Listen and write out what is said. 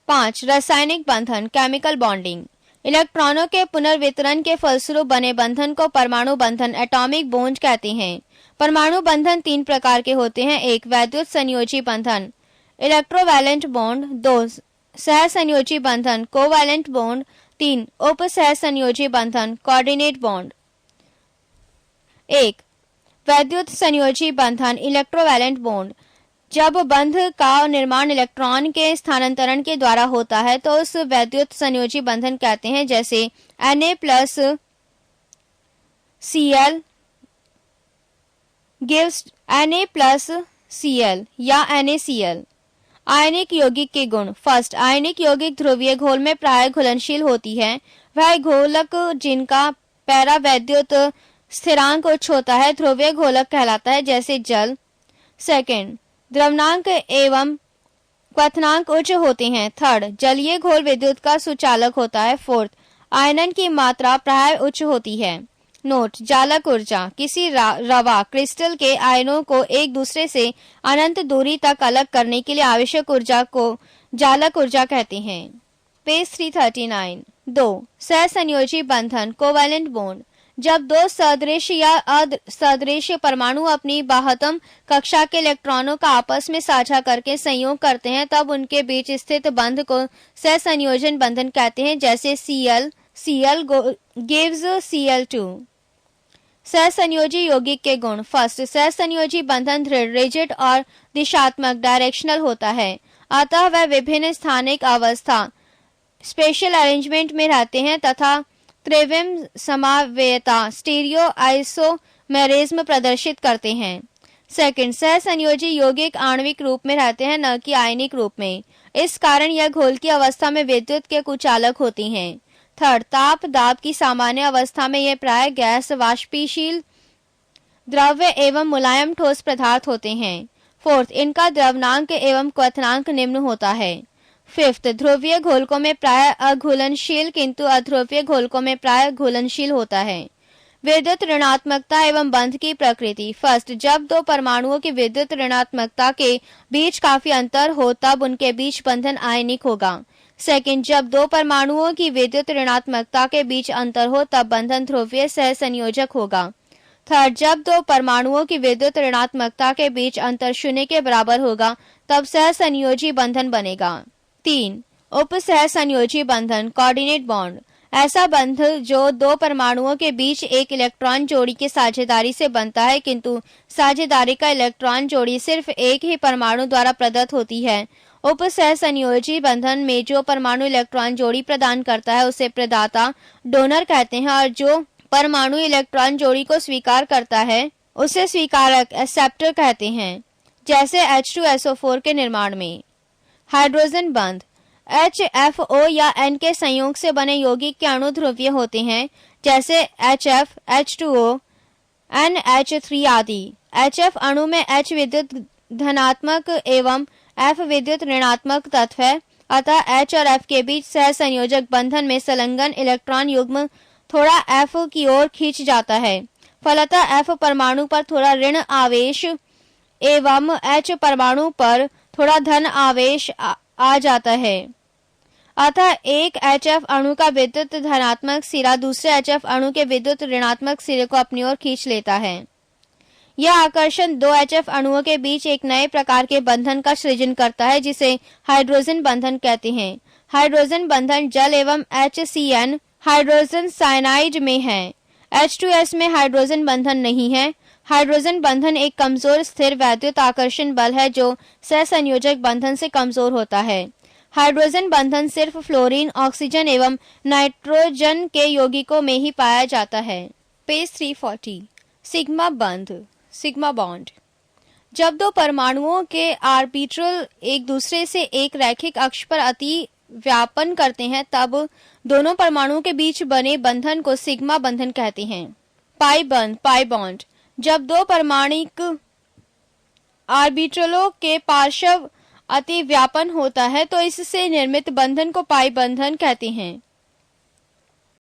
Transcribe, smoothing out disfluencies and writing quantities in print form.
5. रासायनिक बंधन chemical bonding. इलेक्ट्रॉनों के पुनर्वितरण के फलस्वरूप बने बंधन को परमाणु बंधन एटॉमिक बॉन्ड कहते हैं। परमाणु बंधन 3 प्रकार के होते हैं। 1. वैद्युत संयोजी बंधन इलेक्ट्रोवैलेंट बॉन्ड। 2. सहसंयोजी बंधन कोवैलेंट बॉन्ड। 3. उपसहसंयोजी बंधन कोऑर्डिनेट बॉन्ड। 1. वैद्युत संयोजी बंधन इलेक्ट्रोवैलेंट बॉन्ड। जब बंध का निर्माण इलेक्ट्रॉन के स्थानांतरण के द्वारा होता है तो उस वैद्युत संयोजी बंधन कहते हैं, जैसे Na plus Cl gives Na plus Cl या NaCl। आयनिक यौगिक के गुण। फर्स्ट, आयनिक यौगिक ध्रुवीय घोल में प्राय घुलनशील होती है। वह घोलक जिनका पैरावैद्युत स्थिरांक उच्च होता है ध्रुवीय घोलक कहलाता है, जैसे जल। सेकेंड, द्रवनांक एवं क्वथनांक उच्च होते हैं। थर्ड, जलीय घोल विद्युत का सुचालक होता है। फोर्थ, आयनन की मात्रा प्राय उच्च होती है। नोट: जालक ऊर्जा। किसी रवा क्रिस्टल के आयनों को एक दूसरे से अनंत दूरी तक अलग करने के लिए आवश्यक ऊर्जा को जालक ऊर्जा कहते हैं। पेज 339। 2. सहसंयोजी बंधन कोवैलेंट बॉन्ड। जब दो सदृश या असदृश परमाणु अपनी बाह्यतम कक्षा के इलेक्ट्रॉनों का आपस में साझा करके संयोग करते हैं तब उनके बीच स्थित बंध को सहसंयोजन बंधन कहते हैं, जैसे Cl gives Cl2। सहसंयोजी यौगिक के गुण। फर्स्ट, सहसंयोजी बंधन दृढ़ रिजिड और दिशात्मक डायरेक्शनल होता है, अतः वह विभिन्न स्थानिक अवस्था स्पेशल अरेंजमेंट में रहते हैं तथा त्रिविम समावेयता स्टीरियो आइसोमेरिज्म प्रदर्शित करते हैं। सेकंड, सहसंयोजी यौगिक आणविक रूप में रहते हैं, न कि आयनिक रूप में। इस कारण यह घोल की अवस्था में विद्युत के कुचालक होती हैं। थर्ड, ताप दाब की सामान्य अवस्था में ये प्राय गैस, वाष्पशील द्रव्य एवं मुलायम ठोस पदार्थ होते हैं। फोर्थ, इनका द्रवनांक एवं क्वथनांक निम्न होता है। फिफ्थ, ध्रुवीय घोलकों में प्राय अघुलनशील किंतु अध्रुवीय घोलकों में प्राय घुलनशील होता है। विद्युत ऋणात्मकता एवं बंध की प्रकृति। फर्स्ट, जब दो परमाणुओं की विद्युत ऋणात्मकता के बीच काफी अंतर हो तब उनके बीच बंधन आयनिक होगा। सेकंड, जब दो परमाणुओं की विद्युत ऋणात्मकता के बीच अंतर हो तब बंधन ध्रुवीय सहसंयोजक होगा। थर्ड, जब दो परमाणुओं की विद्युत ऋणात्मकता के बीच अंतर शून्य के बराबर होगा तब सहसंयोजी बंधन बनेगा। 3. उपसहसंयोजी बंधन कोऑर्डिनेट बॉन्ड। ऐसा बंध जो दो परमाणुओं के बीच एक इलेक्ट्रॉन जोड़ी की साझेदारी से बनता है किंतु साझेदारी का इलेक्ट्रॉन जोड़ी सिर्फ एक ही परमाणु द्वारा प्रदत्त होती है। उपसहसंयोजी बंधन में जो परमाणु इलेक्ट्रॉन जोड़ी प्रदान करता है उसे प्रदाता डोनर कहते हैं और जो परमाणु इलेक्ट्रॉन जोड़ी को स्वीकार करता है उसे स्वीकारक एक्सेप्टर कहते हैं, जैसे H2SO4 के निर्माण में। हाइड्रोजन बंध। HFO या N के संयोग से बने यौगिक के अणु ध्रुवीय होते हैं, जैसे HF, H2O, NH3 आदि। HF अणु में H विद्युत धनात्मक एवं F विद्युत ऋणात्मक तत्व है, अतः H और F के बीच सहसंयोजक बंधन में संलग्न इलेक्ट्रॉन युग्म थोड़ा F की ओर खींच जाता है, फलतः F परमाणु पर थोड़ा ऋण आवेश एवं H परमाणु पर थोड़ा धन आवेश आ जाता है, अतः एक HF अणु का विद्युत धनात्मक सिरा दूसरे HF अणु के विद्युत ऋणात्मक सिरे को अपनी ओर खींच लेता है। यह आकर्षण दो HF अणुओं के बीच एक नए प्रकार के बंधन का सृजन करता है जिसे हाइड्रोजन बंधन कहते हैं। हाइड्रोजन बंधन जल एवं HCN हाइड्रोजन साइनाइड में है। H2S में हाइड्रोजन बंधन नहीं है। हाइड्रोजन बंधन एक कमजोर स्थिर वैद्युत आकर्षण बल है जो सहसंयोजक बंधन से कमजोर होता है। हाइड्रोजन बंधन सिर्फ फ्लोरीन, ऑक्सीजन एवं नाइट्रोजन के यौगिकों में ही पाया जाता है। पेज 340। सिग्मा बंध सिग्मा बॉन्ड। जब दो परमाणुओं के ऑर्बिटल एक दूसरे से एक रैखिक अक्ष पर अति व्यापन करते हैं तब दोनों परमाणुओं के बीच बने बंधन को सिग्मा बंधन कहते हैं। पाई बंध पाई बॉन्ड। जब दो परमाणिक ऑर्बिटलों के पार्श्व अति व्यापन होता है तो इससे निर्मित बंधन को पाई बंधन कहते हैं।